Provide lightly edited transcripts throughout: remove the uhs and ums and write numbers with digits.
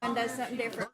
One does something different.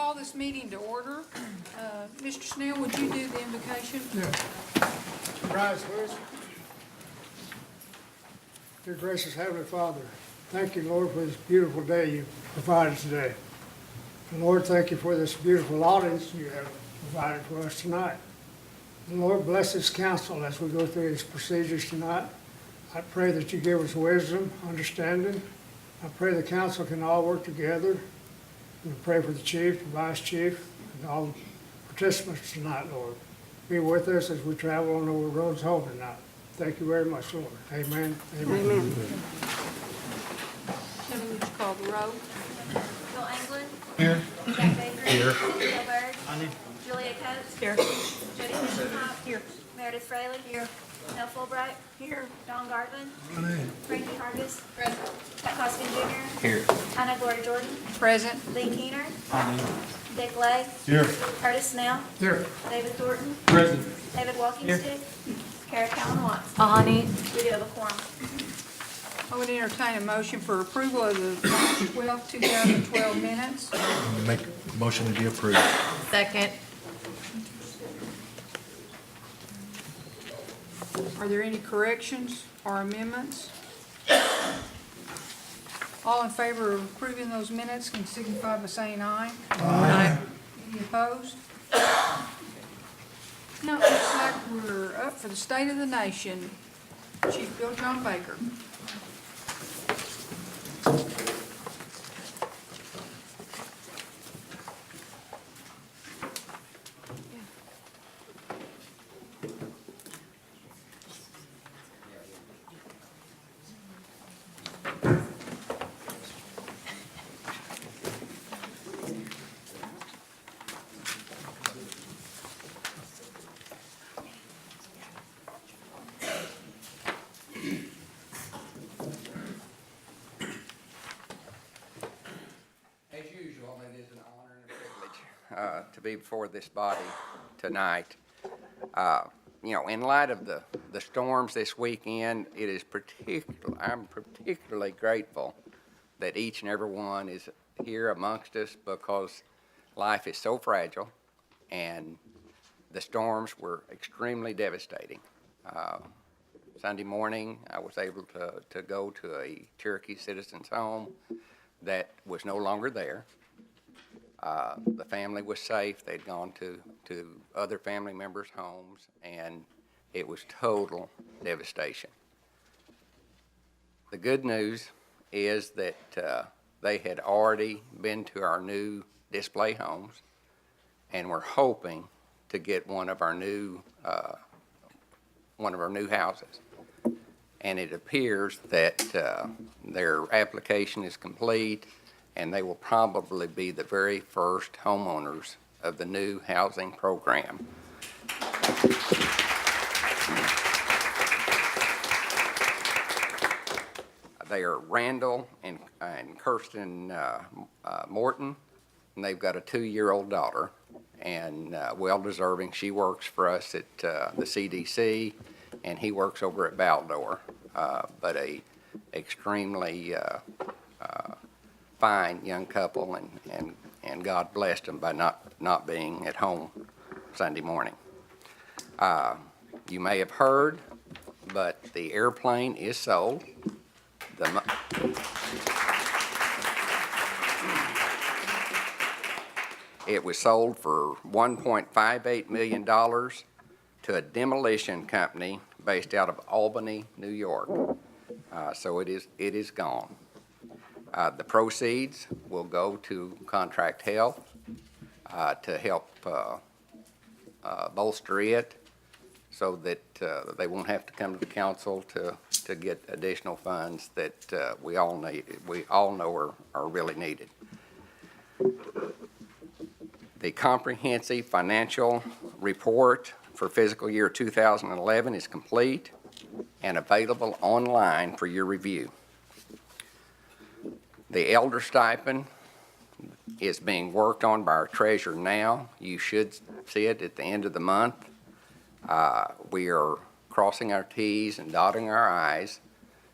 call this meeting to order. Mr. Snell, would you do the invocation? Yeah. Rise, please. Dear gracious Heavenly Father, thank you, Lord, for this beautiful day you provided today. And Lord, thank you for this beautiful audience you have provided for us tonight. And Lord, bless this council as we go through these procedures tonight. I pray that you give us wisdom, understanding. I pray the council can all work together. We pray for the chief, the vice chief, and all the participants tonight, Lord. Be with us as we travel on the roads home tonight. Thank you very much, Lord. Amen. Amen. Shelley, would you call the roll? Bill Anglin. Here. Jack Baker. Here. Bill Byrd. Julia Coates. Here. Jody Fisher-Pop. Here. Meredith Fraley. Here. Nell Fulbright. Here. Don Gartland. Amen. Frankie Hargis. Present. Pat Costin Jr. Here. Anna Gloria Jordan. Present. Lee Keener. Dick Lay. Here. Curtis Snell. Here. David Thornton. Present. David Walkingstick. Kara Callan Watts. Honey. We do have a quorum. I would entertain a motion for approval of the March 12th, 2012 minutes. Make a motion to be approved. Second. Are there any corrections or amendments? All in favor of approving those minutes can signify by saying aye. Aye. Any opposed? No, it looks like we're up for the State of the Nation. Chief Bill John Baker. As usual, it is an honor and a privilege to be before this body tonight. In light of the storms this weekend, I'm particularly grateful that each and every one is here amongst us because life is so fragile and the storms were extremely devastating. Sunday morning, I was able to go to a Cherokee citizen's home that was no longer there. The family was safe. They'd gone to other family members' homes, and it was total devastation. The good news is that they had already been to our new display homes, and we're hoping to get one of our new houses. And it appears that their application is complete, and they will probably be the very first homeowners of the new housing program. They are Randall and Kirsten Morton, and they've got a 2-year-old daughter, and well-deserving. She works for us at the CDC, and he works over at Butler, but a extremely fine young couple, and God blessed them by not being at home Sunday morning. You may have heard, but the airplane is sold. It was sold for $1.58 million to a demolition company based out of Albany, New York. So it is gone. The proceeds will go to Contract Health to help bolster it so that they won't have to come to the council to get additional funds that we all know are really needed. The comprehensive financial report for fiscal year 2011 is complete and available online for your review. The elder stipend is being worked on by our treasurer now. You should see it at the end of the month. We are crossing our T's and dotting our I's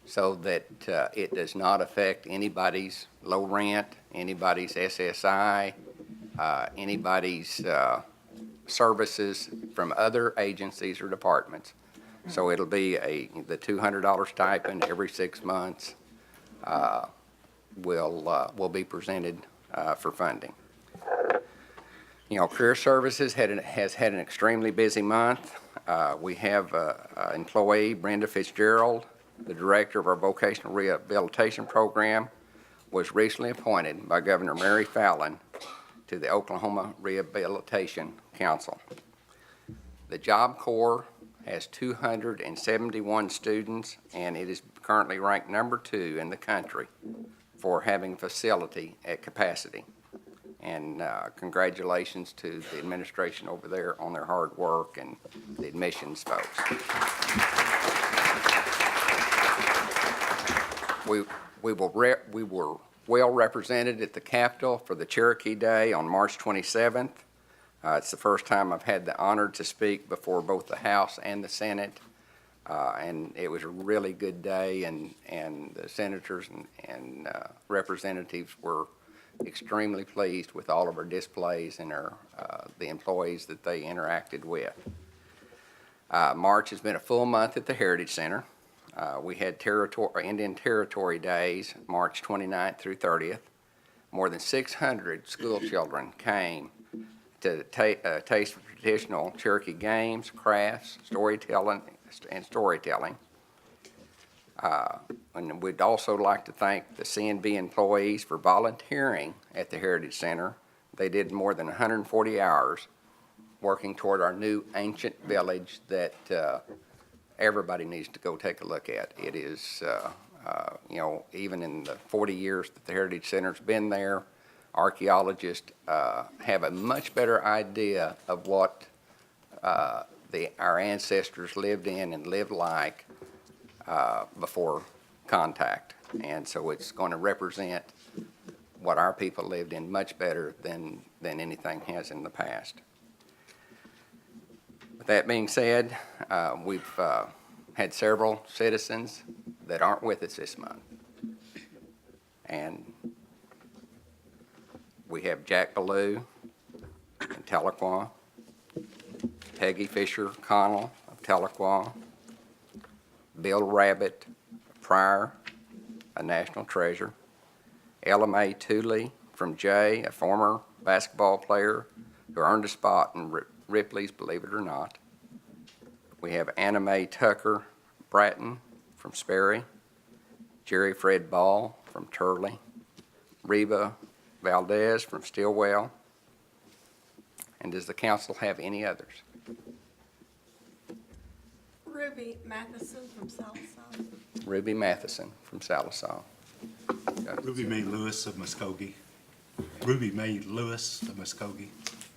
so that it does not affect anybody's low rent, anybody's SSI, anybody's services from other agencies or departments. So it'll be the $200 stipend every 6 months will be presented for funding. You know, Career Services has had an extremely busy month. We have employee Brenda Fitzgerald, the director of our vocational rehabilitation program, was recently appointed by Governor Mary Fallin to the Oklahoma Rehabilitation Council. The Job Corps has 271 students, and it is currently ranked number 2 in the country for having facility at capacity. And congratulations to the administration over there on their hard work and the admissions folks. We were well represented at the Capitol for the Cherokee Day on March 27th. It's the first time I've had the honor to speak before both the House and the Senate, and it was a really good day, and the senators and representatives were extremely pleased with all of our displays and the employees that they interacted with. March has been a full month at the Heritage Center. We had Indian Territory Days, March 29th through 30th. More than 600 school children came to taste traditional Cherokee games, crafts, storytelling. And we'd also like to thank the CNB employees for volunteering at the Heritage Center. They did more than 140 hours working toward our new ancient village that everybody needs to go take a look at. It is, you know, even in the 40 years that the Heritage Center's been there, archaeologists have a much better idea of what our ancestors lived in and lived like before contact. And so it's going to represent what our people lived in much better than anything has in the past. With that being said, we've had several citizens that aren't with us this month. And we have Jack Balu in Tahlequah, Peggy Fisher Connell of Tahlequah, Bill Rabbit Pryor, a national treasure, Ella Mae Tooley from Jay, a former basketball player who earned a spot in Ripley's Believe It or Not. We have Anna Mae Tucker Bratton from Sperry, Jerry Fred Ball from Turley, Reba Valdez from Stillwell. And does the council have any others? Ruby Matheson from Southside. Ruby Matheson from Salisaw. Ruby Mae Lewis of Muskogee. Ruby Mae Lewis of Muskogee.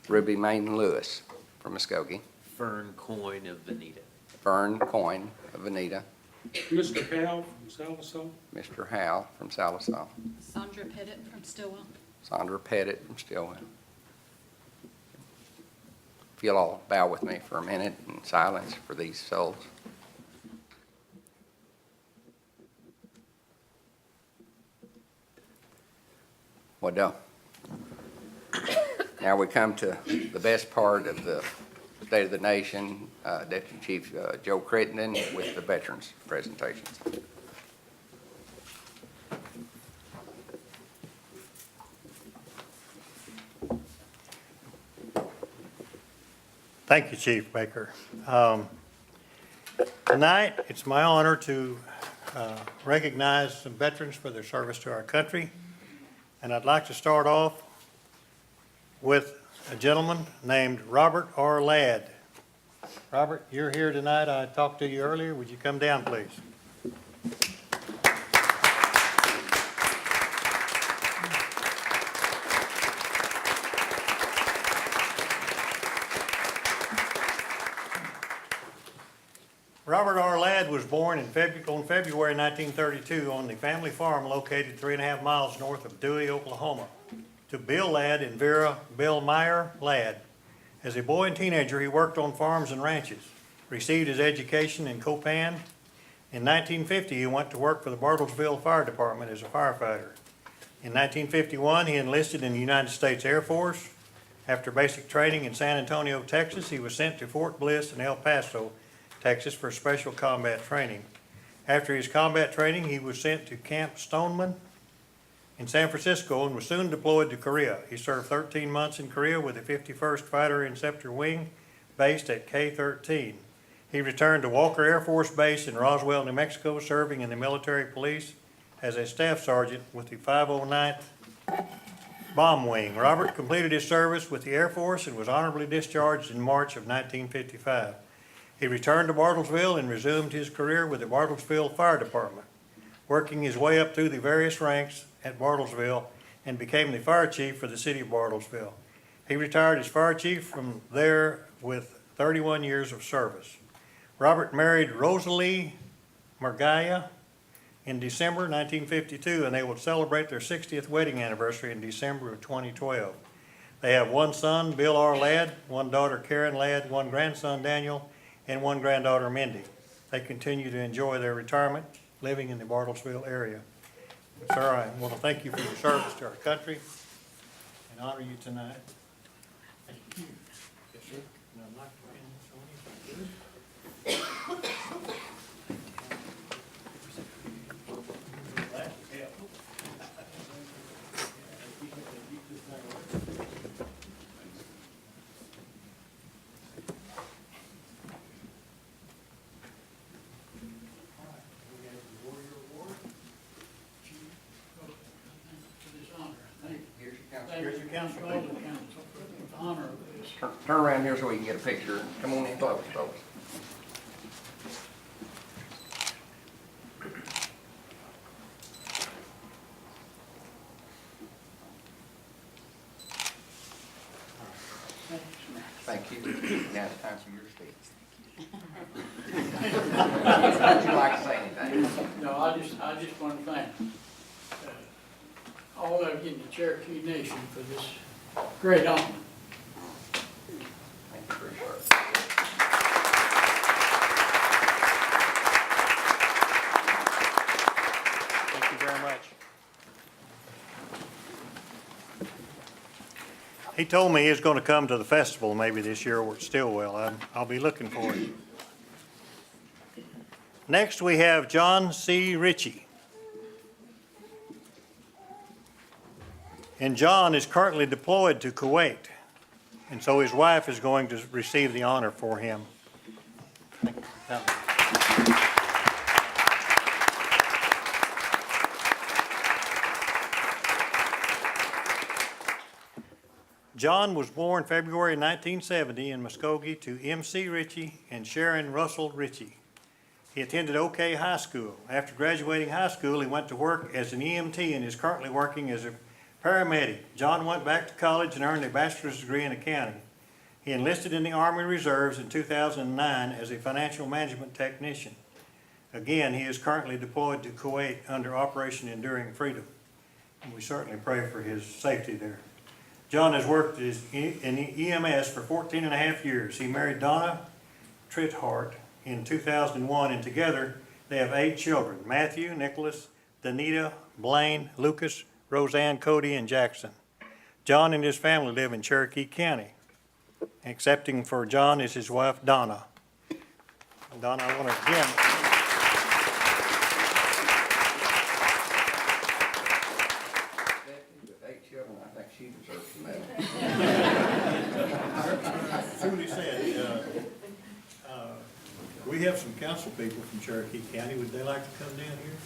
Ruby Main Lewis from Muskogee. Fern Coyne of Veneta. Fern Coyne of Veneta. Mr. Hal from Salisaw. Mr. Howell from Salisaw. Sandra Pettit from Stillwell. Sandra Pettit from Stillwell. If you'll all bow with me for a minute in silence for these souls. Well done. Now we come to the best part of the State of the Nation, Deputy Chief Joe Crittenden with the Veterans presentations. Thank you, Chief Baker. Tonight, it's my honor to recognize some veterans for their service to our country. And I'd like to start off with a gentleman named Robert R. Ladd. Robert, you're here tonight. I talked to you earlier. Would you come down, please? Robert R. Ladd was born on February 1932 on the family farm located 3.5 miles north of Dewey, Oklahoma, to Bill Ladd and Vera Bill Meyer Ladd. As a boy and teenager, he worked on farms and ranches, received his education in Copan. In 1950, he went to work for the Bartlesville Fire Department as a firefighter. In 1951, he enlisted in the United States Air Force, After basic training in San Antonio, Texas, he was sent to Fort Bliss and El Paso, Texas for special combat training. After his combat training, he was sent to Camp Stoneman in San Francisco and was soon deployed to Korea. He served 13 months in Korea with the 51st Fighter Interceptor Wing based at K-13. He returned to Walker Air Force Base in Roswell, New Mexico, serving in the military police as a staff sergeant with the 509th Bomb Wing. Robert completed his service with the Air Force and was honorably discharged in March of 1955. He returned to Bartlesville and resumed his career with the Bartlesville Fire Department, working his way up through the various ranks at Bartlesville and became the fire chief for the city of Bartlesville. He retired as fire chief from there with 31 years of service. Robert married Rosalie Margaya in December 1952, and they will celebrate their 60th wedding anniversary in December of 2012. They have one son, Bill R. Ladd, one daughter, Karen Ladd, one grandson, Daniel, and one granddaughter, Mindy. They continue to enjoy their retirement living in the Bartlesville area. Sir, I want to thank you for your service to our country and honor you tonight. Thank you. Yes, sir. And I'd like to hand this on if I could. Here's your council. Turn around here so we can get a picture. Come on in close, folks. Thank you. Now it's time for your speech. Would you like to say anything? No, I just want to thank all of you in the Cherokee Nation for this great honor. Thank you for your service. Thank you very much. He told me he's going to come to the festival maybe this year or at Stillwell. I'll be looking for it. Next, we have John C. Ritchie. And John is currently deployed to Kuwait, and so his wife is going to receive the honor for him. John was born February 1970 in Muskogee to M.C. Ritchie and Sharon Russell Ritchie. He attended OK High School. After graduating high school, he went to work as an EMT and is currently working as a paramedic. John went back to college and earned a bachelor's degree in accounting. He enlisted in the Army Reserves in 2009 as a financial management technician. Again, he is currently deployed to Kuwait under Operation Enduring Freedom. And we certainly pray for his safety there. John has worked in EMS for 14 and a half years. He married Donna Trithart in 2001, and together they have 8 children: Matthew, Nicholas, Danita, Blaine, Lucas, Roseanne, Cody, and Jackson. John and his family live in Cherokee County. Accepting for John is his wife, Donna. Donna, I want to again. With 8 children, I think she deserves a medal. Truly said. We have some council people from Cherokee County. Would they like to come down here?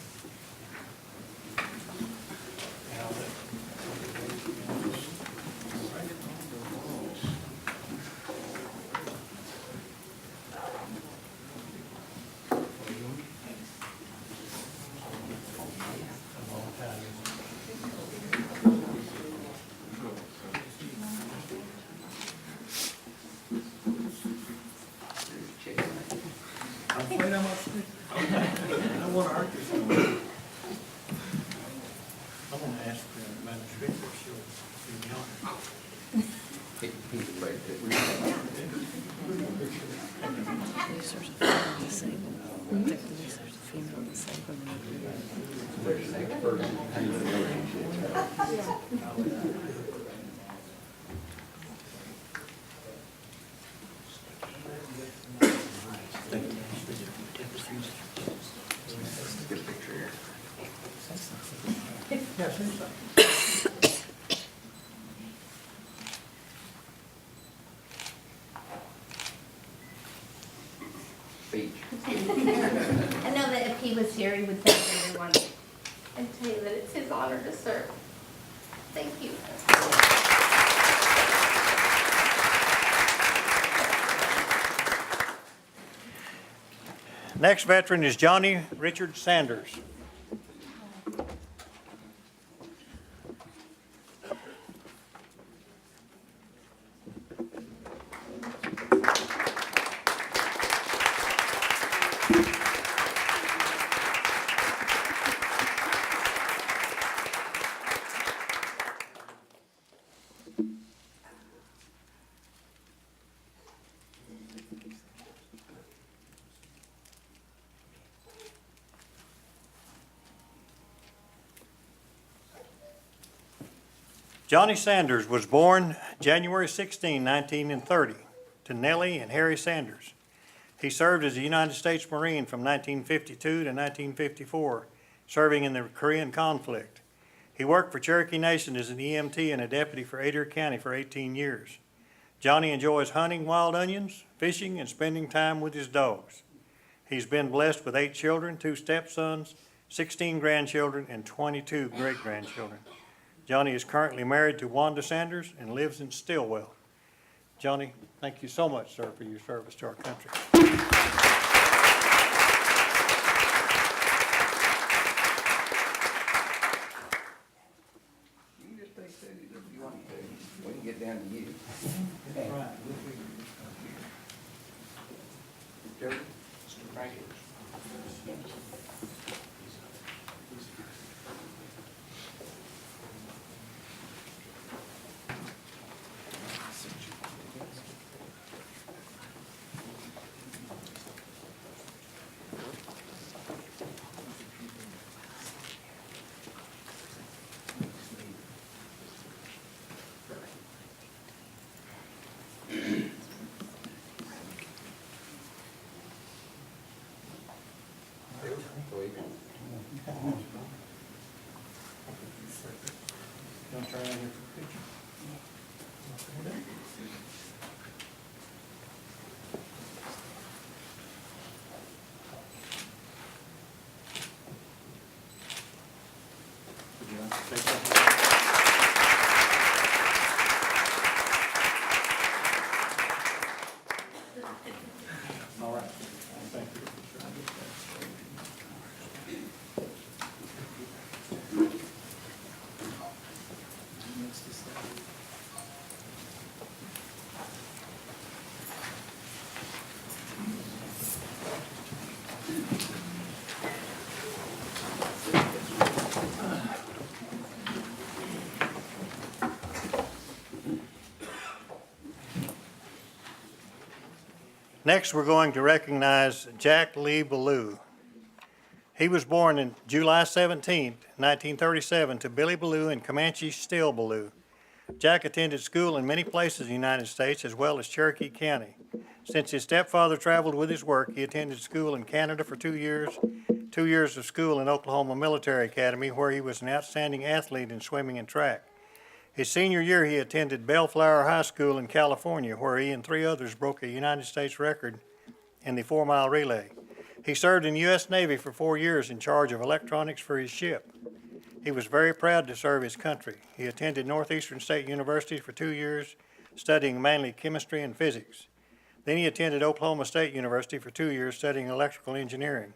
I'm afraid I'm upset. I don't want to argue with you. I'm going to ask Madam Speaker if she'll do the honor. He's afraid that Gary would thank everyone and tell you that it's his honor to serve. Thank you. Next veteran is Johnny Richard Sanders. Johnny Sanders was born January 16, 1930, to Nellie and Harry Sanders. He served as a United States Marine from 1952 to 1954, serving in the Korean conflict. He worked for Cherokee Nation as an EMT and a deputy for Adair County for 18 years. Johnny enjoys hunting wild onions, fishing, and spending time with his dogs. He's been blessed with 8 children, 2 stepsons, 16 grandchildren, and 22 great-grandchildren. Johnny is currently married to Wanda Sanders and lives in Stillwell. Johnny, thank you so much, sir, for your service to our country. You can just take Susie if you want to. We can get down to you. Jody? Right here. All right. Thank you. Next, we're going to recognize Jackley Balu. He was born on July 17, 1937, to Billy Balu and Comanche Still Balu. Jack attended school in many places in the United States, as well as Cherokee County. Since his stepfather traveled with his work, he attended school in Canada for 2 years, 2 years of school in Oklahoma Military Academy, where he was an outstanding athlete in swimming and track. His senior year, he attended Bellflower High School in California, where he and 3 others broke a United States record in the 4-mile relay. He served in the U.S. Navy for 4 years in charge of electronics for his ship. He was very proud to serve his country. He attended Northeastern State University for 2 years, studying mainly chemistry and physics. Then he attended Oklahoma State University for 2 years, studying electrical engineering.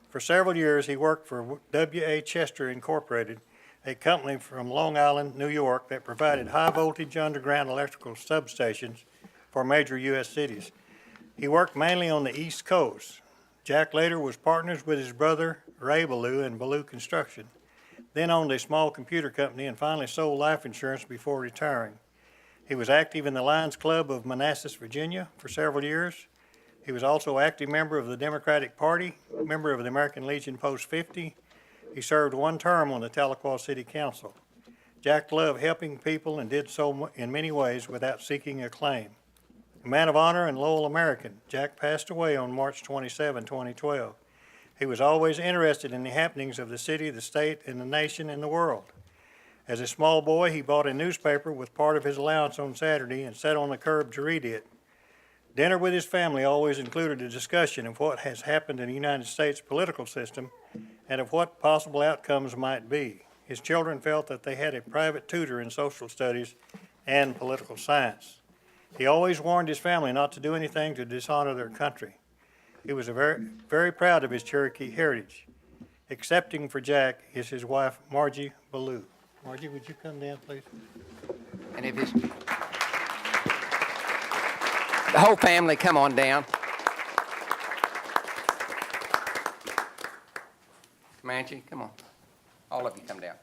For several years, he worked for W.A. Chester Incorporated, a company from Long Island, New York, that provided high-voltage underground electrical substations for major U.S. cities. He worked mainly on the East Coast. Jack later was partners with his brother, Ray Balu, in Balu Construction, then owned a small computer company and finally sold life insurance before retiring. He was active in the Lions Club of Manassas, Virginia for several years. He was also an active member of the Democratic Party, member of the American Legion Post 50. He served 1 term on the Tahlequah City Council. Jack loved helping people and did so in many ways without seeking acclaim. A man of honor and loyal American, Jack passed away on March 27, 2012. He was always interested in the happenings of the city, the state, and the nation, and the world. As a small boy, he bought a newspaper with part of his allowance on Saturday and sat on the curb to read it. Dinner with his family always included a discussion of what has happened in the United States political system and of what possible outcomes might be. His children felt that they had a private tutor in social studies and political science. He always warned his family not to do anything to dishonor their country. He was very proud of his Cherokee heritage. Accepting for Jack is his wife, Margie Balu. Margie, would you come down, please? And if his, the whole family, come on down. Comanche, come on. All of you come down.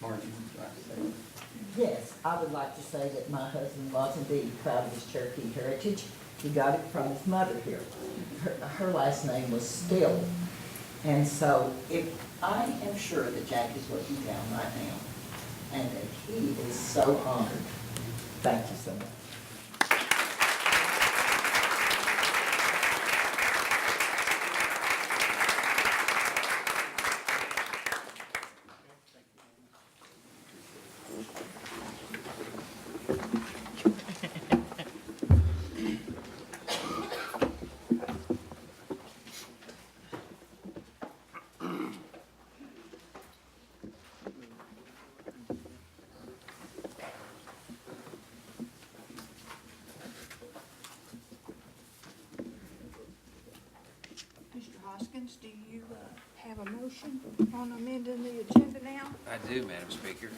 Margie, would you like to say? Yes, I would like to say that my husband was indeed proud of his Cherokee heritage. He got it from his mother here. Her last name was Still. And so I am sure that Jack is looking down right now and that he is so honored. Thank you so much. Mr. Hoskins, do you have a motion on amending the agenda now? I do, Madam Speaker.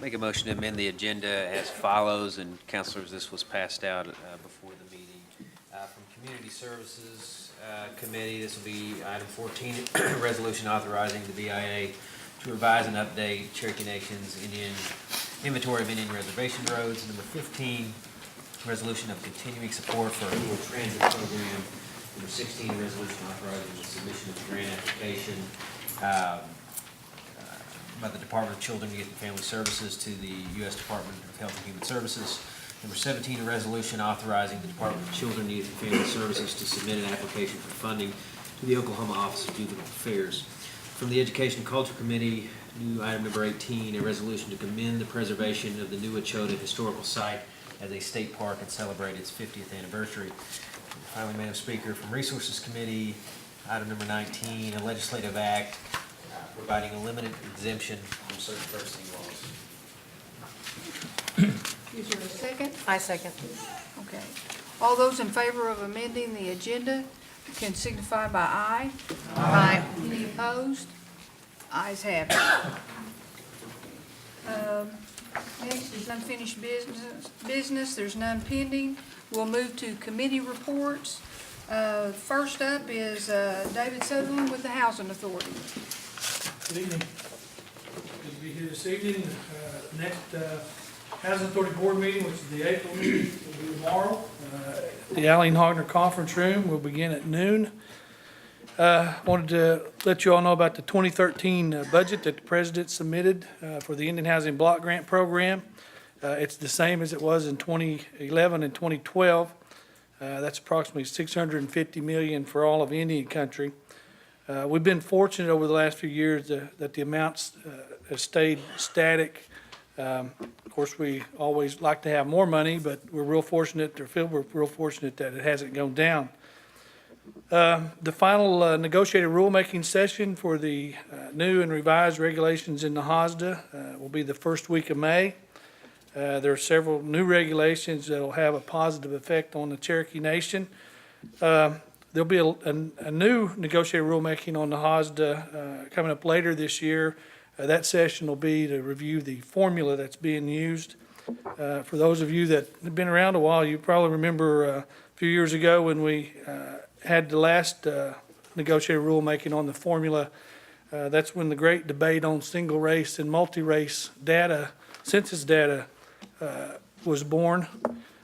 Make a motion to amend the agenda as follows, and councilors, this was passed out before the meeting. From Community Services Committee, this will be item 14, resolution authorizing the BIA to revise and update Cherokee Nation's Indian inventory of Indian reservation roads. Number 15, resolution of continuing support for a rural transit program. Number 16, resolution authorizing the submission of a grant application by the Department of Children, Youth, and Family Services to the U.S. Department of Health and Human Services. Number 17, a resolution authorizing the Department of Children, Youth, and Family Services to submit an application for funding to the Oklahoma Office of Juvenile Affairs. From the Education and Culture Committee, new item number 18, a resolution to commend the preservation of the New Echota Historical Site as a state park and celebrate its 50th anniversary. Finally, Madam Speaker, from Resources Committee, item number 19, a legislative act providing a limited exemption from certain purchasing laws. Is there a second? I second. Okay. All those in favor of amending the agenda can signify by aye. Aye. Any opposed? Ayes have it. Next is unfinished business. There's none pending. We'll move to committee reports. First up is David Sutherland with the Housing Authority. Good evening. Good to be here this evening. Next Housing Authority Board meeting, which is the April meeting, will be tomorrow. The Allen Hogner Conference Room will begin at noon. Wanted to let you all know about the 2013 budget that the President submitted for the Indian Housing Block Grant Program. It's the same as it was in 2011 and 2012. That's approximately $650 million for all of Indian country. We've been fortunate over the last few years that the amounts have stayed static. Of course, we always like to have more money, but we're real fortunate, or feel we're real fortunate that it hasn't gone down. The final negotiated rulemaking session for the new and revised regulations in the HOSDA will be the first week of May. There are several new regulations that will have a positive effect on the Cherokee Nation. There'll be a new negotiated rulemaking on the HOSDA coming up later this year. That session will be to review the formula that's being used. For those of you that have been around a while, you probably remember a few years ago when we had the last negotiated rulemaking on the formula That's when the great debate on single race and multi-race data, census data, was born.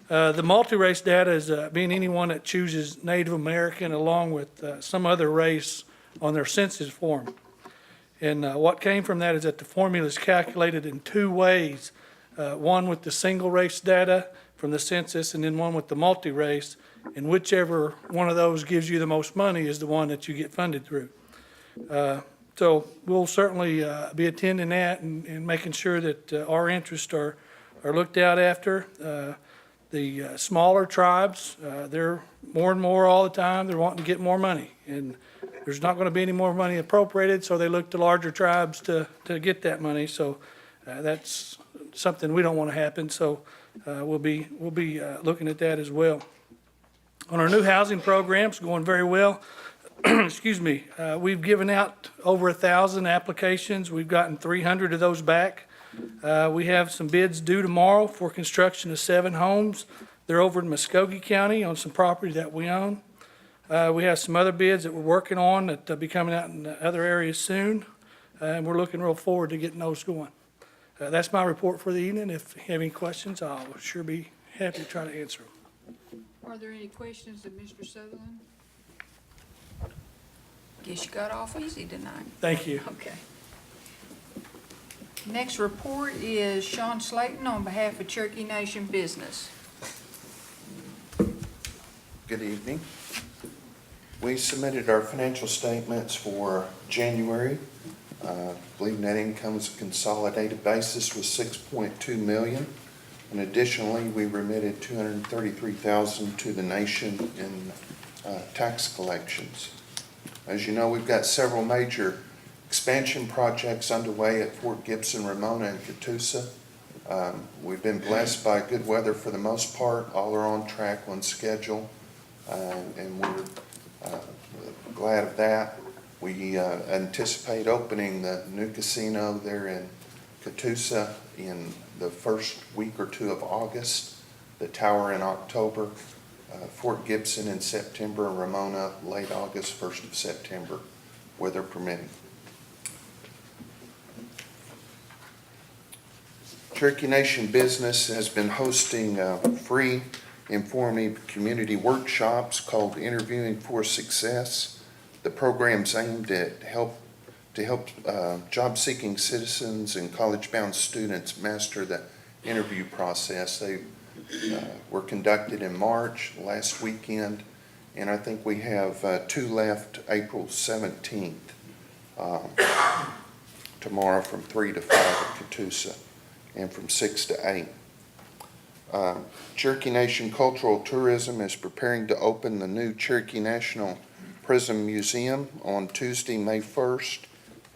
The multi-race data is being anyone that chooses Native American along with some other race on their census form. And what came from that is that the formula is calculated in two ways. One with the single race data from the census and then one with the multi-race. And whichever one of those gives you the most money is the one that you get funded through. So we'll certainly be attending that and making sure that our interests are looked out after. The smaller tribes, they're more and more all the time, they're wanting to get more money. And there's not going to be any more money appropriated, so they look to larger tribes to get that money. So that's something we don't want to happen. So we'll be looking at that as well. On our new housing programs, going very well. Excuse me, we've given out over 1,000 applications. We've gotten 300 of those back. We have some bids due tomorrow for construction of 7 homes. They're over in Muskogee County on some property that we own. We have some other bids that we're working on that will be coming out in other areas soon. And we're looking real forward to getting those going. That's my report for the evening. If you have any questions, I'll sure be happy to try to answer them. Are there any questions of Mr. Sutherland? Guess you got off easy tonight. Thank you. Okay. Next report is Sean Slayton on behalf of Cherokee Nation Business. Good evening. We submitted our financial statements for January. I believe net income on a consolidated basis was $6.2 million. And additionally, we remitted $233,000 to the nation in tax collections. As you know, we've got several major expansion projects underway at Fort Gibson, Ramona, and Catoosa. We've been blessed by good weather for the most part. All are on track, on schedule, and we're glad of that. We anticipate opening the new casino there in Catoosa in the first week or two of August, the tower in October, Fort Gibson in September, Ramona late August, 1st of September, weather permitting. Cherokee Nation Business has been hosting free informative community workshops called Interviewing for Success. The program's aimed at help job-seeking citizens and college-bound students master the interview process. They were conducted in March, last weekend, and I think we have 2 left April 17th, tomorrow from 3 to 5 at Catoosa, and from 6 to 8. Cherokee Nation Cultural Tourism is preparing to open the new Cherokee National Prison Museum on Tuesday, May 1st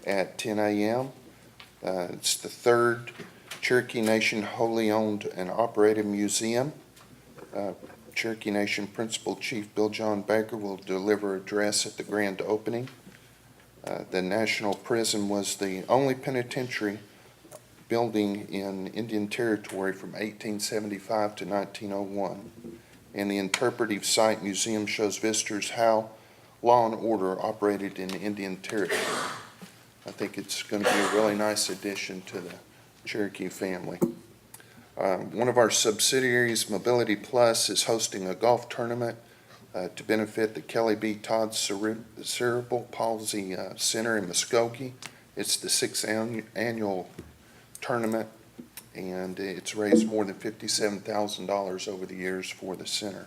at 10 a.m. It's the 3rd Cherokee Nation wholly owned and operated museum. Cherokee Nation Principal Chief Bill John Baker will deliver an address at the grand opening. The National Prison was the only penitentiary building in Indian Territory from 1875 to 1901. And the interpretive site museum shows visitors how law and order operated in Indian Territory. I think it's going to be a really nice addition to the Cherokee family. One of our subsidiaries, Mobility Plus, is hosting a golf tournament to benefit the Kelly B. Todd Cerebral Palsy Center in Muskogee. It's the 6th annual tournament, and it's raised more than $57,000 over the years for the center.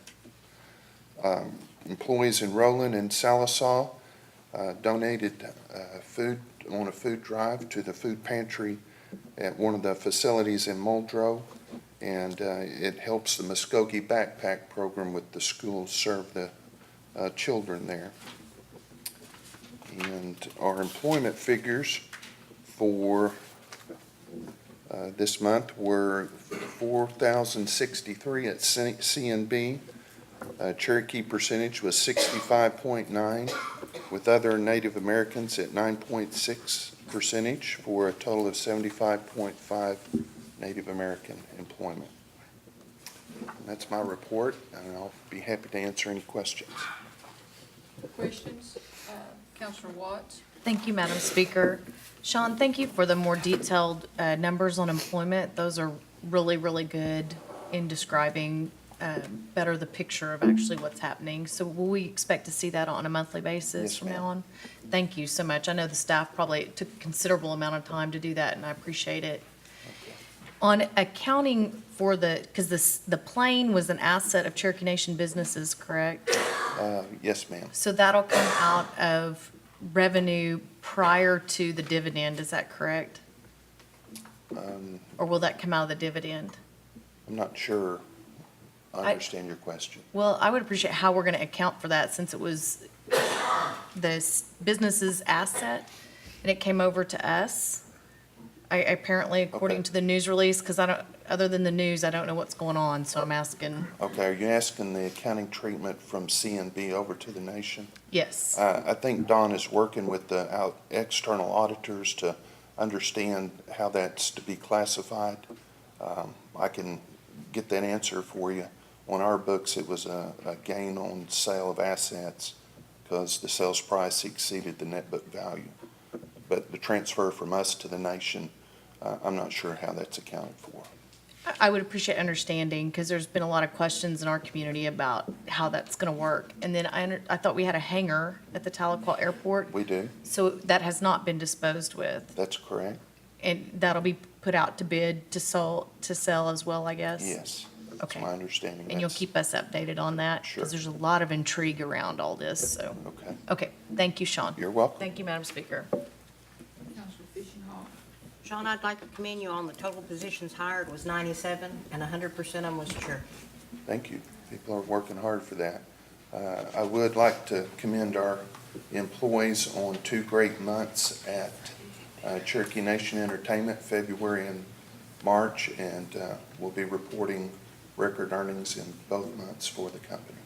Employees in Rowland and Salisaw donated food on a food drive to the food pantry at one of the facilities in Muldrow, and it helps the Muskogee Backpack Program with the schools serve the children there. And our employment figures for this month were 4,063 at CNB. Cherokee percentage was 65.9, with other Native Americans at 9.6 percentage, for a total of 75.5 Native American employment. And that's my report, and I'll be happy to answer any questions. Questions? Councilor Watts? Thank you, Madam Speaker. Sean, thank you for the more detailed numbers on employment. Those are really, really good in describing better the picture of actually what's happening. So will we expect to see that on a monthly basis Yes, from now ma'am. on? Thank you so much. I know the staff probably took a considerable amount of time to do that, and I appreciate it. On accounting for because the plane was an asset of Cherokee Nation businesses, correct? Yes, ma'am. So that'll come out of revenue prior to the dividend, is that correct? Or will that come out of the dividend? I'm not sure I understand your question. Well, I would appreciate how we're gonna account for that, since it was the business's asset and it came over to us. Apparently, according Okay. to the news release, because I don't, other than the news, I don't know what's going on, so I'm asking. Okay, are you asking the accounting treatment from CNB over to the nation? Yes. I think Don is working with the external auditors to understand how that's to be classified. I can get that answer for you. On our books, it was a gain on sale of assets because the sales price exceeded the net book value. But the transfer from us to the nation, I'm not sure how that's accounted for. I would appreciate understanding, because there's been a lot of questions in our community about how that's gonna work. And then I thought we had a hangar at the Tahlequah Airport, We do, so that has not been disposed with. that's correct, And that'll be put out to bid to sell as well, I guess? yes. That's Okay. my understanding. And you'll That's- keep us updated on that? Sure. Because there's a lot of intrigue around all this, so. Okay, Okay, thank you, Sean. you're welcome. Thank you, Madam Speaker. Counselor Fishing Hawk. Sean, I'd like to commend you on the total positions hired was 97, and 100% of them was Cherokee. Thank you. People are working hard for that. I would like to commend our employees on 2 great months at Cherokee Nation Entertainment, February and March, and we'll be reporting record earnings in both months for the company.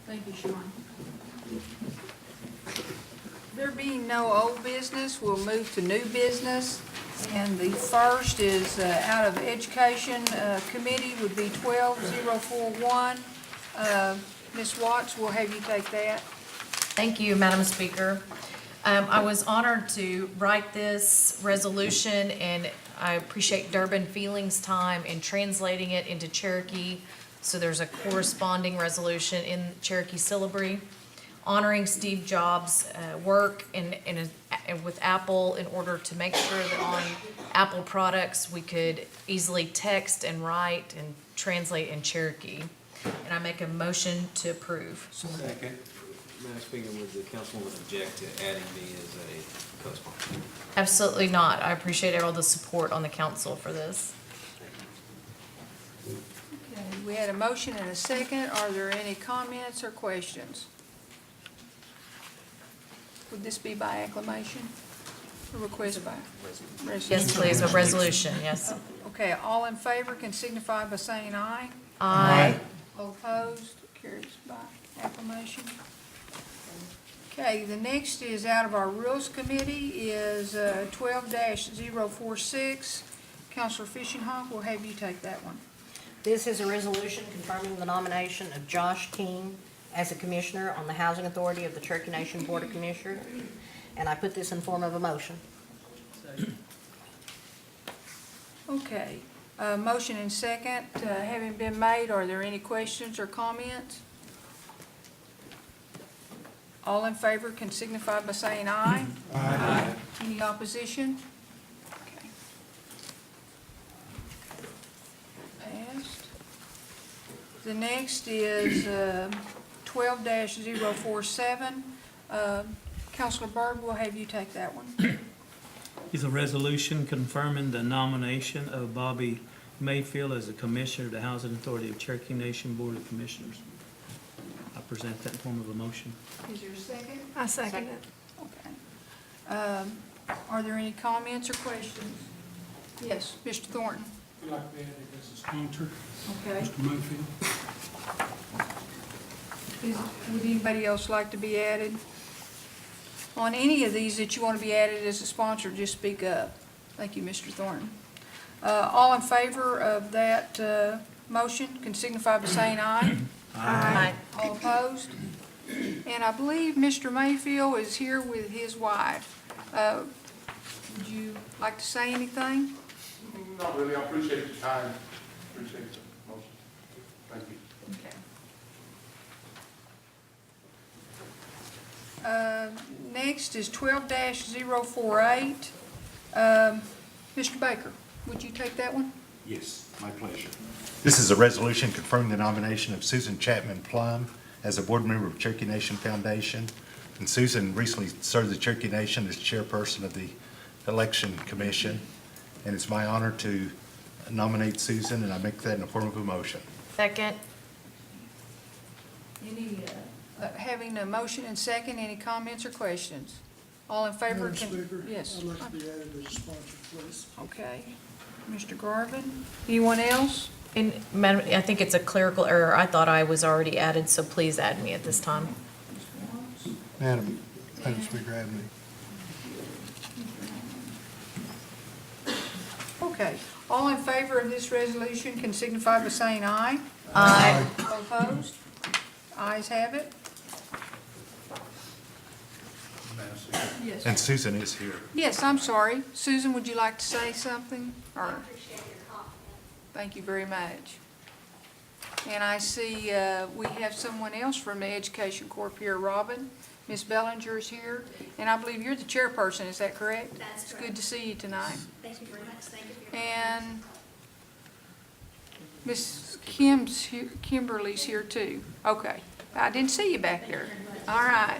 Thank you, Sean. There being no old business, we'll move to new business. And the first is out of Education Committee would be 12041. Ms. Watts, we'll have you take that. Thank you, Madam Speaker. I was honored to write this resolution, and I appreciate Durbin Feeling's time in translating it into Cherokee. So there's a corresponding resolution in Cherokee syllabary honoring Steve Jobs' work with Apple in order to make sure that on Apple products, we could easily text and write and translate in Cherokee. And I make a motion to approve. Second. Madam Speaker, would the councilwoman object to adding me as a co-sponsor? Absolutely not. I appreciate all the support on the council for this. Okay, we had a motion and a second. Are there any comments or questions? Would this be by acclamation? A request by resolution? Yes, please, a resolution, yes. Okay, all in favor can signify by saying aye. Aye. All opposed, carries by acclamation. Okay, the next is out of our Rules Committee is 12-046. Counselor Fishing Hawk, we'll have you take that one. This is a resolution confirming the nomination of Josh King as a commissioner on the Housing Authority of the Cherokee Nation Board of Commissioners, and I put this in form of a motion. Okay, motion and second having been made, are there any questions or comments? All in favor can signify by saying aye. Aye. Any opposition? Okay. Passed. The next is 12-047. Counselor Byrd, we'll have you take that one. Is a resolution confirming the nomination of Bobby Mayfield as a commissioner of the Housing Authority of Cherokee Nation Board of Commissioners. I present that in form of a motion. Is there a second? I second it. Okay. Are there any comments or questions? Yes, Mr. Thornton. I'd like to add it as a sponsor, Okay. Mr. Mayfield. Would anybody else like to be added? On any of these that you want to be added as a sponsor, just speak up. Thank you, Mr. Thornton. All in favor of that motion can signify by saying aye. Aye. All opposed? And I believe Mr. Mayfield is here with his wife. Would you like to say anything? Not really, I appreciate your time, appreciate the motion. Thank you. Okay. Next is 12-048. Mr. Baker, would you take that one? Yes, my pleasure. This is a resolution confirming the nomination of Susan Chapman Plum as a board member of Cherokee Nation Foundation. And Susan recently served the Cherokee Nation as chairperson of the Election Commission. And it's my honor to nominate Susan, and I make that in the form of a motion. Second. Having a motion and second, any comments or questions? All in favor? Madam Speaker, Yes. I'd like to be added as a sponsor, please. Okay. Mr. Garvin, anyone else? And Madam, I think it's a clerical error. I thought I was already added, so please add me at this time. Madam Speaker, add me. Okay. All in favor of this resolution can signify by saying aye. Aye. All opposed? Ayes have it. Yes. And Susan is here. Yes, I'm sorry. Susan, would you like to say something? Or thank you very much. And I see we have someone else from the Education Corp here, Robin. Ms. Bellinger is here, and I believe you're the chairperson, is that correct? That's correct. It's good to see you tonight. Thank you very much. Thank you for your And Ms. Kimberly's here too. Okay. I didn't see you back there. All right.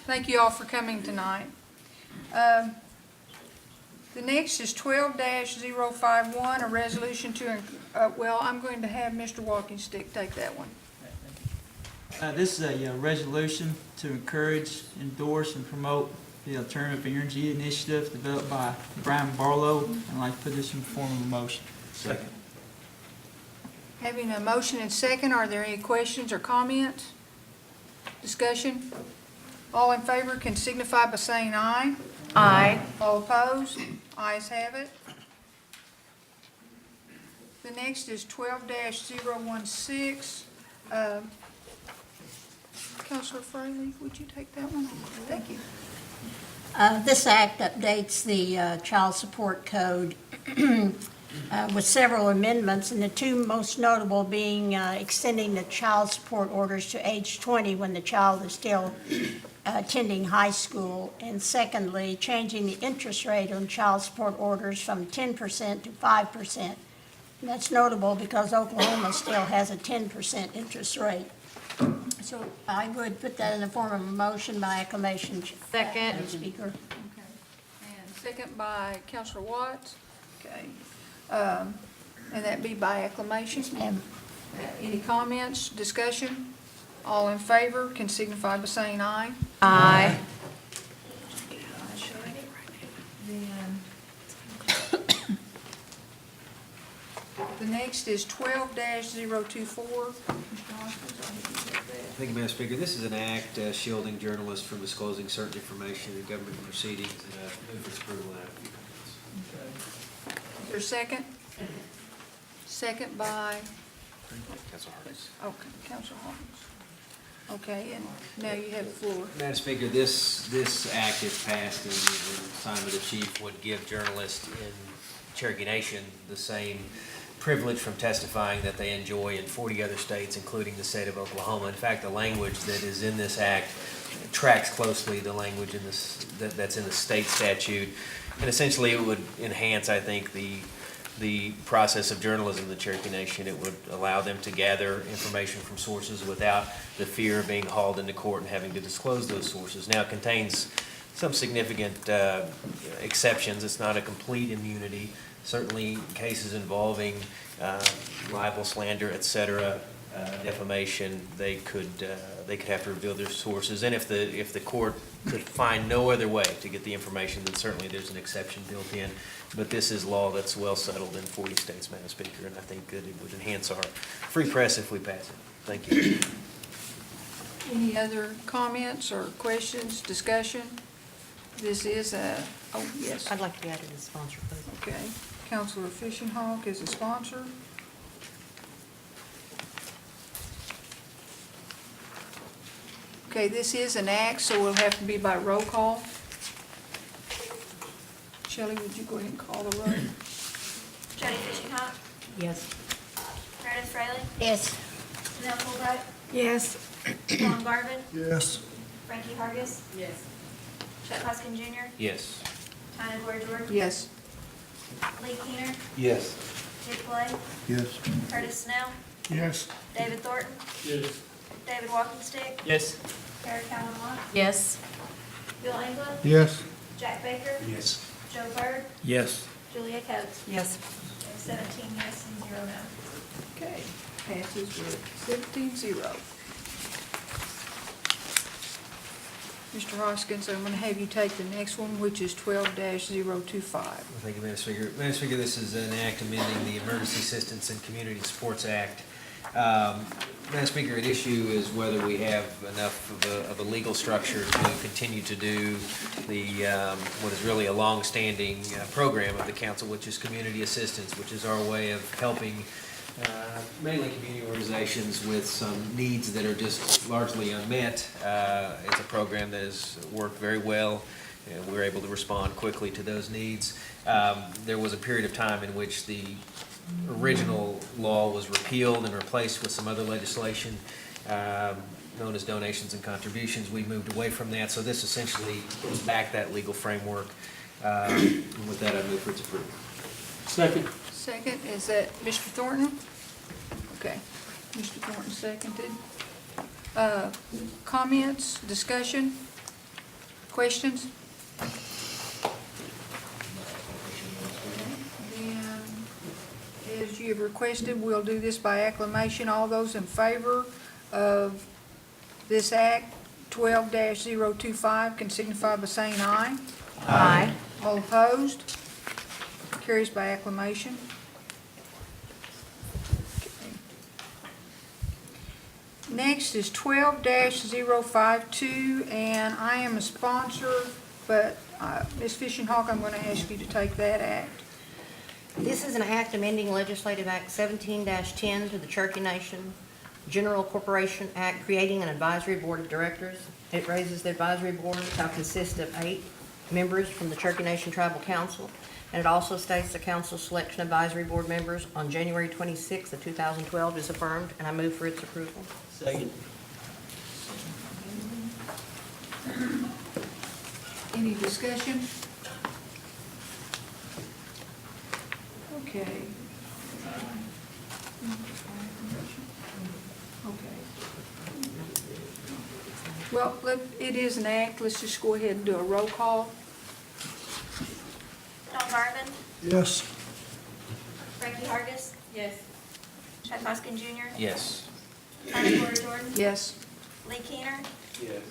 Thank you all for coming tonight. The next is 12-051, a resolution to, well, I'm going to have Mr. Walkingstick take that one. This is a resolution to encourage, endorse, and promote the Alternative Energy Initiative developed by Brian Barlow, and I'd like to put this in the form of a motion. Second. Having a motion and second, are there any questions or comments? Discussion? All in favor can signify by saying aye. Aye. All opposed? Ayes have it. The next is 12-016. Counselor Fraley, would you take that one? Thank you. This act updates the child support code with several amendments, and the two most notable being extending the child support orders to age 20 when the child is still attending high school, and secondly, changing the interest rate on child support orders from 10% to 5%. And that's notable because Oklahoma still has a 10% interest rate. So I would put that in the form of a motion by acclamation. Second. Madam Speaker. Okay. And second by Counselor Watts. Okay. And that be by acclamation. Ma'am. Any comments, discussion? All in favor can signify by saying aye. Aye. Then the next is 12-024. Thank you, Madam Speaker. This is an act shielding journalists from disclosing certain information in government proceedings, and move for its approval in a few minutes. Is there a second? Second by, Council Harkins. okay, Counselor Hawkins. Okay, and now you have the floor. Madam Speaker, this act, if passed and signed by the chief, would give journalists in Cherokee Nation the same privilege from testifying that they enjoy in 40 other states, including the state of Oklahoma. In fact, the language that is in this act tracks closely the language in this that's in the state statute, and essentially it would enhance, I think, the process of journalism in the Cherokee Nation. It would allow them to gather information from sources without the fear of being hauled into court and having to disclose those sources. Now, it contains some significant exceptions. It's not a complete immunity. Certainly, cases involving libel, slander, et cetera, defamation, they could have to reveal their sources. And if the court could find no other way to get the information, then certainly there's an exception built in. But this is law that's well settled in 40 states, Madam Speaker, and I think that it would enhance our free press if we pass it. Thank you. Any other comments or questions, discussion? This is a, oh, yes. I'd like to be added as a sponsor, please. Okay. Counselor Fishenhawk is a sponsor. Okay, this is an act, so it'll have to be by roll call. Shelly, would you go ahead and call the roll? Jody Fishinghawk, Yes. Meredith Fraley, Yes. Janelle Fulbright, Yes. Ron Garvin, Yes. Frankie Hargis, Yes. Chuck Hoskin Jr., Yes. Tanya Blair Jordan, Yes. Lee Keener, Yes. Dick Blay, Yes. Curtis Snell, Yes. David Thornton, Yes. David Walkingstick, Yes. Kara Callan Watts, Yes. Bill England, Yes. Jack Baker, Yes. Joe Bird, Yes. Julia Coates. Yes. 17 yes and 0 no. Okay, passes with 17-0. Mr. Hoskins, I'm gonna have you take the next one, which is 12-025. Thank you, Madam Speaker. Madam Speaker, this is an act amending the Emergency Assistance and Community Supports Act. Madam Speaker, at issue is whether we have enough of a legal structure to continue to do the, what is really a long-standing program of the council, which is community assistance, which is our way of helping mainly community organizations with some needs that are just largely unmet. It's a program that has worked very well, and we're able to respond quickly to those needs. There was a period of time in which the original law was repealed and replaced with some other legislation known as donations and contributions. We moved away from that, so this essentially puts back that legal framework. And with that, I move for its approval. Second. Second, is that Mr. Thornton? Okay, Mr. Thornton seconded. Comments, discussion, questions? Then, as you have requested, we'll do this by acclamation. All those in favor of this act, 12-025, can signify by saying aye. Aye. All opposed? Carries by acclamation. Next is 12-052, and I am a sponsor, but Ms. Fishinghawk, I'm going to ask you to take that act. This is an act amending Legislative Act 17-10 to the Cherokee Nation General Corporation Act, creating an advisory board of directors. It raises the advisory board shall consist of 8 members from the Cherokee Nation Tribal Council, and it also states the council's selection of advisory board members on January 26th of 2012 is affirmed, and I move for its approval. Second. Any discussion? Okay. Okay. Well, it is an act. Let's just go ahead and do a roll call. Don Garvin, Yes. Frankie Hargis. Yes. Chuck Hoskin Jr., Yes. Tanya Blair Jordan, Yes. Lee Keener, Yes.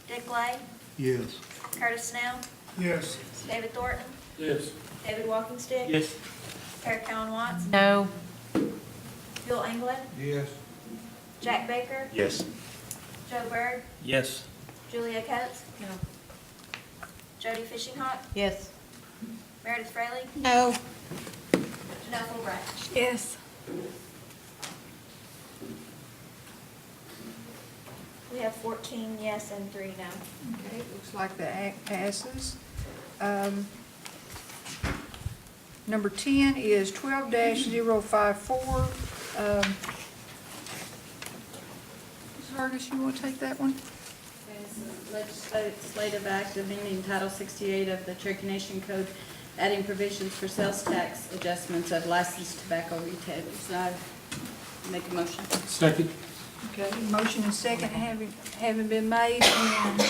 Dick Blay, Yes. Curtis Snell, Yes. David Thornton, Yes. David Walkingstick, Yes. Kara Callan Watts, No. Bill England, Yes. Jack Baker, Yes. Joe Bird, Yes. Julia Coates, No. Jody Fishinghawk, Yes. Meredith Fraley, No. Janelle Fulbright. Yes. We have 14 yes and 3 no. Okay, looks like the act passes. Number 10 is 12-054. Ms. Hargis, you want to take that one? Legislative act amending Title 68 of the Cherokee Nation Code, adding provisions for sales tax adjustments of licensed tobacco retailers. I make a motion. Second. Okay, motion and second having been made, and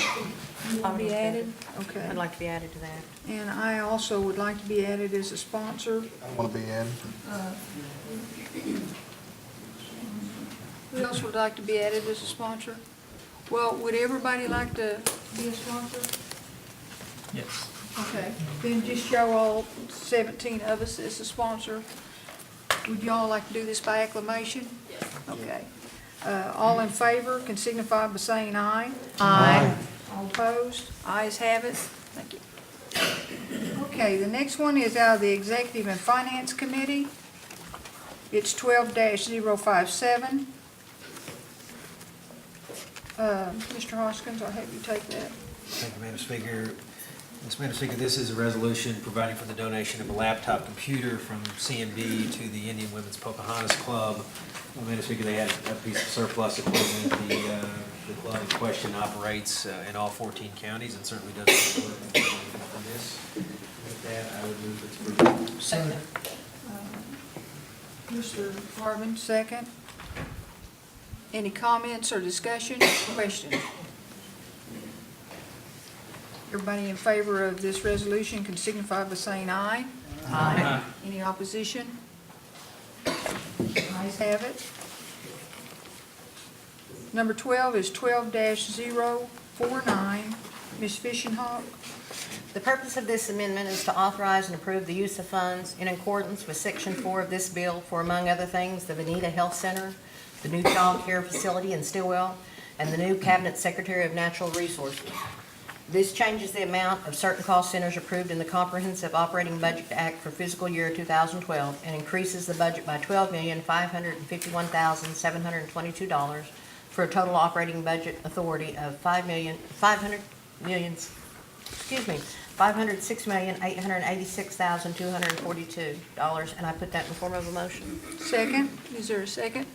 you want to be added? Okay. I'd like to be added to that. And I also would like to be added as a sponsor. I want to be added. Who else would like to be added as a sponsor? Well, would everybody like to be a sponsor? Yes. Okay, then just show all 17 of us as a sponsor. Would y'all like to do this by acclamation? Yes. Okay. All in favor can signify by saying aye. Aye. All opposed? Ayes have it. Thank you. Okay, the next one is out of the Executive and Finance Committee. It's 12-057. Mr. Hoskins, I'll have you take that. Thank you, Madam Speaker. Madam Speaker, this is a resolution providing for the donation of a laptop computer from CMD to the Indian Women's Pocahontas Club. Madam Speaker, they had a piece of surplus equipment. The club in question operates in all 14 counties and certainly does good work for this. With that, I would move its approval. Second. Mr. Harmon, second. Any comments or discussion, questions? Everybody in favor of this resolution can signify by saying aye. Aye. Any opposition? Ayes have it. Number 12 is 12-049. Ms. Fishenhawk. The purpose of this amendment is to authorize and approve the use of funds in accordance with Section 4 of this bill for, among other things, the Veneta Health Center, the new child care facility in Stillwell, and the new Cabinet Secretary of Natural Resources. This changes the amount of certain cost centers approved in the Comprehensive Operating Budget Act for fiscal year 2012 and increases the budget by $12,551,722 for a total operating budget authority of $506,886,242, and I put that in the form of a motion. Second. Is there a second?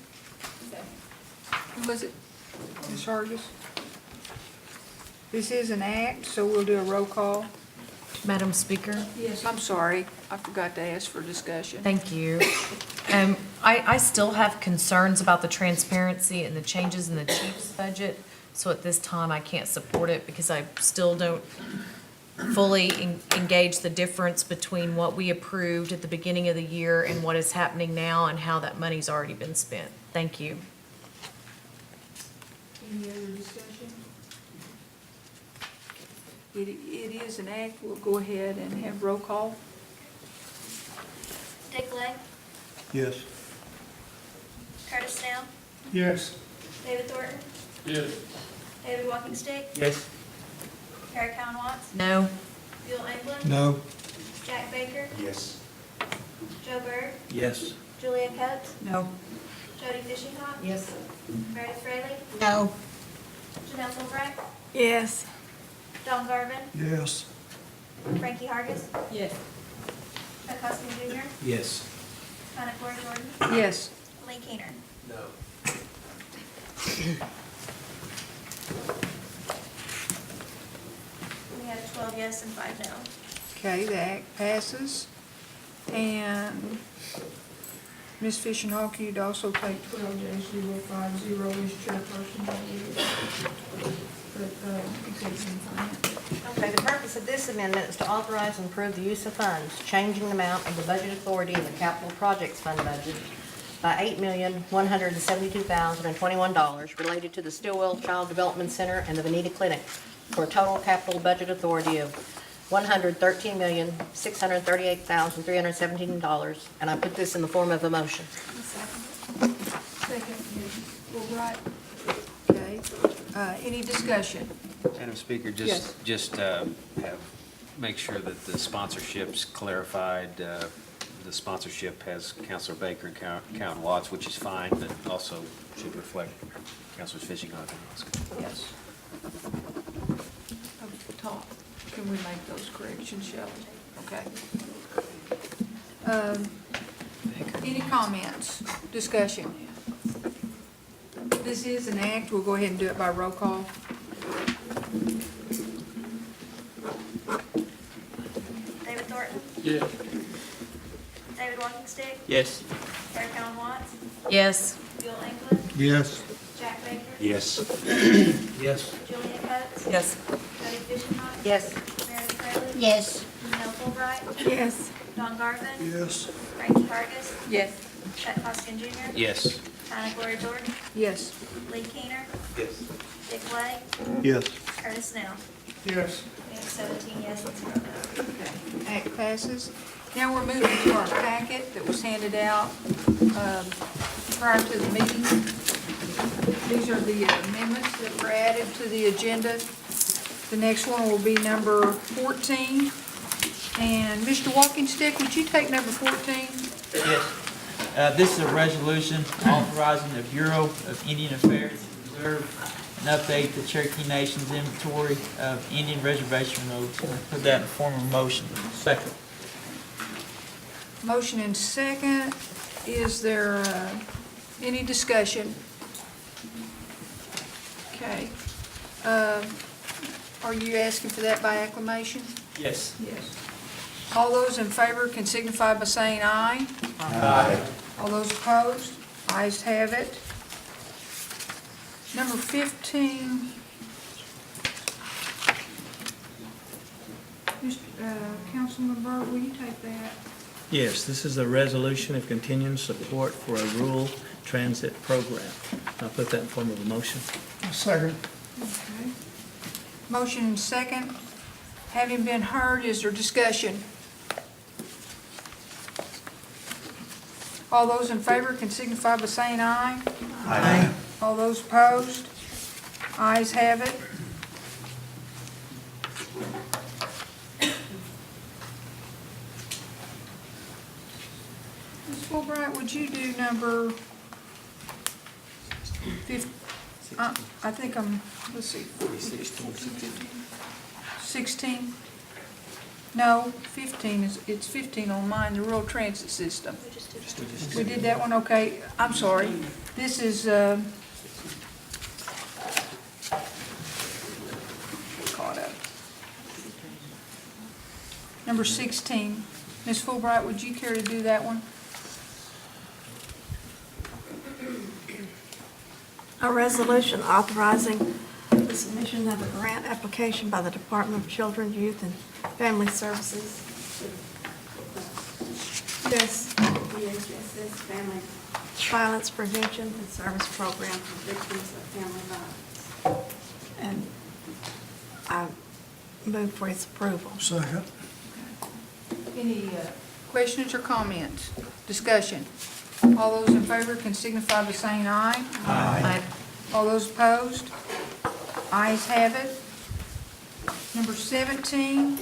Who was it? Ms. Hargis? This is an act, so we'll do a roll call. Madam Speaker? Yes, I'm sorry. I forgot to ask for discussion. Thank you. I still have concerns about the transparency and the changes in the chief's budget, so at this time I can't support it because I still don't fully engage the difference between what we approved at the beginning of the year and what is happening now and how that money's already been spent. Thank you. Any other discussion? It is an act. We'll go ahead and have roll call. Dick Legg, Yes. Curtis Snell, Yes. David Thornton, Yes. David Walkingstick, Yes. Kara Cowan Watts, No. Bill England, No. Jack Baker, Yes. Joe Byrd, Yes. Julia Coates, No. Jody Fishinghawk, Yes. Meredith Fraley, No. Janelle Fulbright, Yes. Don Garvin, Yes. Frankie Hargis, Yes. Chuck Huskins Jr., Yes. Hannah Corey Jordan, Yes. Lee Keener. No. We have 12 yes and 5 no. Okay, the act passes. And Ms. Fishenhawk, you'd also take 12-050 as chairperson. Okay, the purpose of this amendment is to authorize and approve the use of funds, changing the amount of the budget authority in the capital projects fund budget by $8,172,021 related to the Stillwell Child Development Center and the Veneta Clinic for a total capital budget authority of $113,638,317, and I put this in the form of a motion. Second, Ms. Fulbright. Okay, any discussion? Madam Speaker, Yes. make sure that the sponsorship's clarified. The sponsorship has Councilor Baker and Count Watts, which is fine, but also should reflect Councilors Fishinghawk and Hoskins. Yes. Up at the top. Can we make those corrections, Shelly? Okay. Any comments, discussion? This is an act. We'll go ahead and do it by roll call. David Thornton, Yes. David Walkingstick, Yes. Kara Cowan Watts, Yes. Bill England, Yes. Jack Baker, Yes. Yes. Julia Coates, Yes. Jody Fishinghawk, Yes. Meredith Fraley, Yes. Janelle Fulbright, Yes. Don Garvin, Yes. Frankie Hargis, Yes. Chuck Huskins Jr., Yes. Hannah Corey Jordan, Yes. Lee Keener, Yes. Dick Legg, Yes. Curtis Snell. Yes. We have 17 yes and 0 no. Okay, act passes. Now we're moving to our packet that was handed out prior to the meeting. These are the amendments that were added to the agenda. The next one will be number 14. And Mr. Walkingstick, would you take number 14? Yes. This is a resolution authorizing the Bureau of Indian Affairs to reserve and update the Cherokee Nation's inventory of Indian reservation roads. And I put that in the form of a motion. Second. Motion and second. Is there any discussion? Okay. Are you asking for that by acclamation? Yes. Yes. All those in favor can signify by saying aye. Aye. All those opposed? Ayes have it. Number 15. Councilman Byrd, will you take that? Yes, this is a resolution of continuing support for a rural transit program. I'll put that in form of a motion. Second. Okay. Motion and second. Having been heard, is there discussion? All those in favor can signify by saying aye. Aye. All those opposed? Ayes have it. Ms. Fulbright, would you do number 15? I think let's see. 16? No, 15 it's 15 on mine, the rural transit system. We did that one, okay. I'm sorry. This is, caught up. Number 16. Ms. Fulbright, would you care to do that one? A resolution authorizing the submission of a grant application by the Department of Children, Youth, and Family Services. DSS Family Violence Prevention and Service Program for Victims of Family Violence. And I move for its approval. Second. Any questions or comments? Discussion? All those in favor can signify by saying aye. Aye. All those opposed? Ayes have it. Number 17.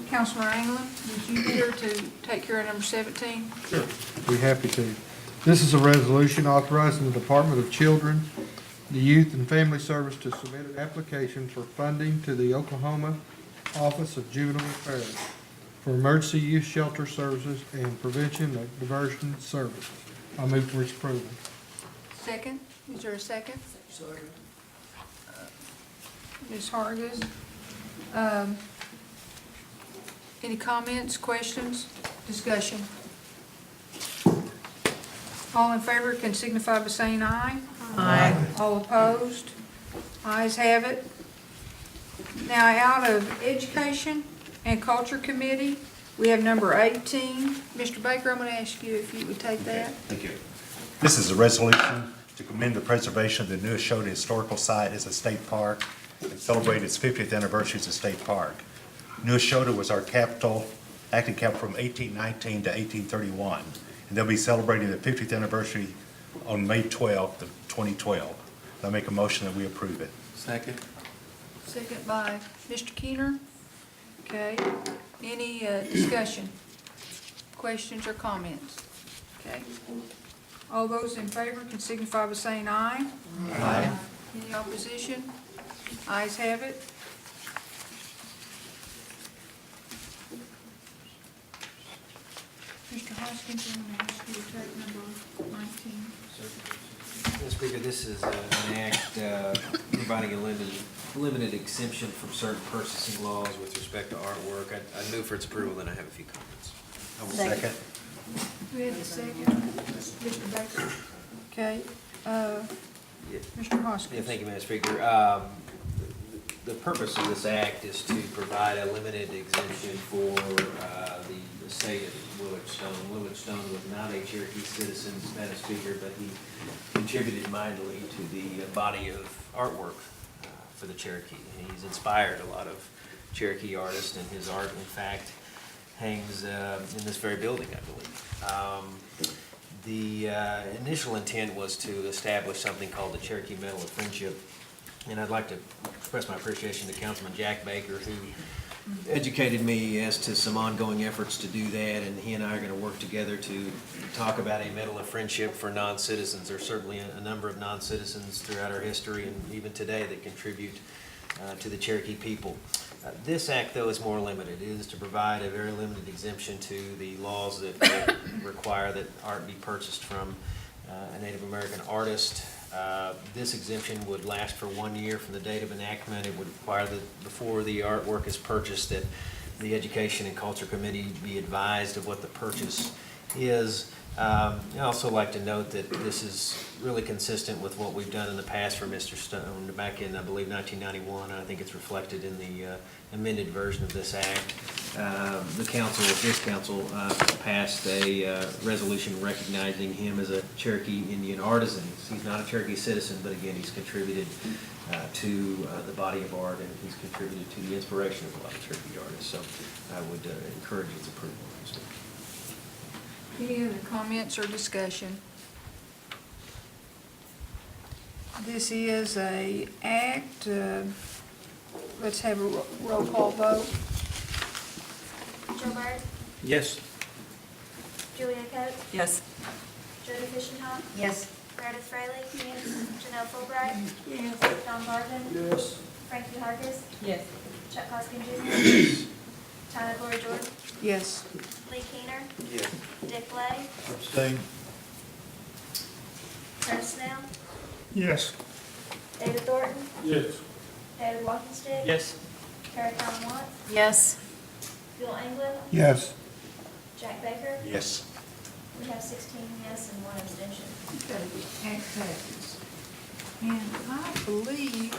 Councilor Anglin, would you care to take care of number 17? Sure. Be happy to. This is a resolution authorizing the Department of Children, the Youth and Family Service to submit an application for funding to the Oklahoma Office of Juvenile Affairs for emergency youth shelter services and prevention of diversion services. I move for its approval. Second? Is there a second? Second. Ms. Hargis? Any comments, questions, discussion? All in favor can signify by saying aye. Aye. All opposed? Ayes have it. Now, out of Education and Culture Committee, we have number 18. Mr. Baker, I'm going to ask you if you would take that. Thank you. This is a resolution to commend the preservation of the New Ashota Historical Site as a state park and celebrate its 50th anniversary as a state park. New Ashota was our capital, acting capital from 1819 to 1831, and they'll be celebrating the 50th anniversary on May 12th of 2012. I make a motion that we approve it. Second. Second by Mr. Keener. Okay. Any discussion, questions, or comments? Okay. All those in favor can signify by saying aye. Aye. Any opposition? Ayes have it. Mr. Hoskins, I'm going to ask you to take number 19. Mr. Speaker, this is an act providing a limited exemption from certain purchasing laws with respect to artwork. I move for its approval, then I have a few comments. I will second. We have a second. Mr. Baker. Okay. Mr. Hoskins. Yeah, thank you, Madam Speaker. The purpose of this act is to provide a limited exemption for the state of Willard Stone. Willard Stone was not a Cherokee citizen, Madam Speaker, but he contributed mightily to the body of artwork for the Cherokee. He's inspired a lot of Cherokee artists, and his art, in fact, hangs in this very building, I believe. The initial intent was to establish something called the Cherokee Medal of Friendship, and I'd like to express my appreciation to Councilman Jack Baker, who educated me as to some ongoing efforts to do that, and he and I are going to work together to talk about a medal of friendship for non-citizens. There's certainly a number of non-citizens throughout our history and even today that contribute to the Cherokee people. This act, though, is more limited. It is to provide a very limited exemption to the laws that require that art be purchased from a Native American artist. This exemption would last for 1 year from the date of enactment. It would require that before the artwork is purchased that the Education and Culture Committee be advised of what the purchase is. I'd also like to note that this is really consistent with what we've done in the past for Mr. Stone back in, I believe, 1991. I think it's reflected in the amended version of this act. This council passed a resolution recognizing him as a Cherokee Indian artisan. He's not a Cherokee citizen, but again, he's contributed to the body of art, and he's contributed to the inspiration of a lot of Cherokee artists. So I would encourage its approval. Any other comments or discussion? This is a act, let's have a roll call vote. Joe Byrd, Yes. Julia Coates, Yes. Jody Fishenhoff, Yes. Meredith Fraley, Janelle Fulbright, Yes. Don Garvin, Yes. Frankie Hargis, Yes. Chuck Hoskin Jr., Tyler Glory Jordan, Yes. Lee Keener, Yes. Dick Lay, Abstain. Curtis Snell, Yes. David Thornton, Yes. David Walkenstick, Yes. Terry Collin Watts, Yes. Bill England, Yes. Jack Baker. Yes. We have 16 yes and 1 abstention. Okay, act passes. And I believe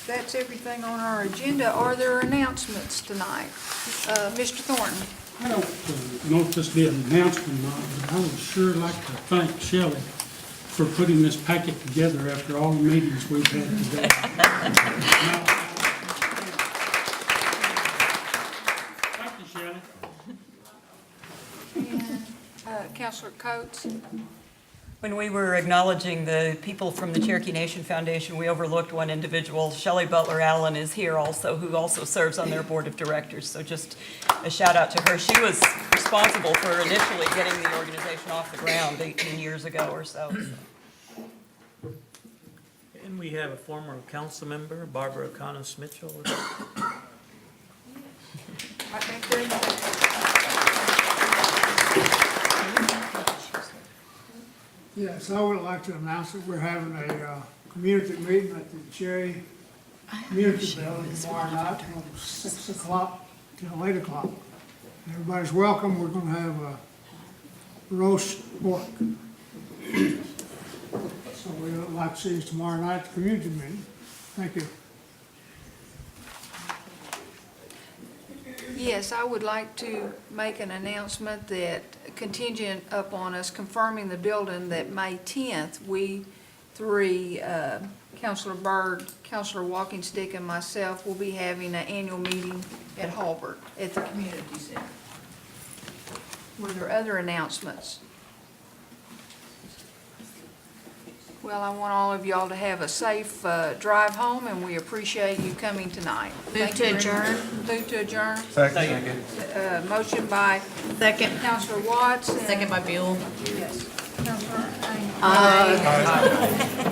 that's everything on our agenda. Are there announcements tonight? Mr. Thornton? I don't know if this be an announcement or not, but I would sure like to thank Shelly for putting this packet together after all the meetings we've had today. Thank you, Shelly. And Councilor Coates? When we were acknowledging the people from the Cherokee Nation Foundation, we overlooked one individual. Shelly Butler Allen is here also, who also serves on their board of directors. So just a shout out to her. She was responsible for initially getting the organization off the ground 18 years ago or so. And we have a former council member, Barbara Connors Mitchell. Right back there in the back. Yes, I would like to announce that we're having a community meeting at the Cherry Community Building tomorrow night from 6 o'clock till 8 o'clock. Everybody's welcome. We're going to have a roast pork. So we'd like to see you tomorrow night at the community meeting. Thank you. Yes, I would like to make an announcement that contingent upon us confirming the building that May 10th, we three, Councilor Byrd, Councilor Walkenstick, and myself will be having an annual meeting at Halbert at the community center. Were there other announcements? Well, I want all of y'all to have a safe drive home, and we appreciate you coming tonight. Move to adjourn. Move to adjourn. Second. Motion by Second. Councilor Watts. Second by Bill. Yes. Councilor Ames. Aye.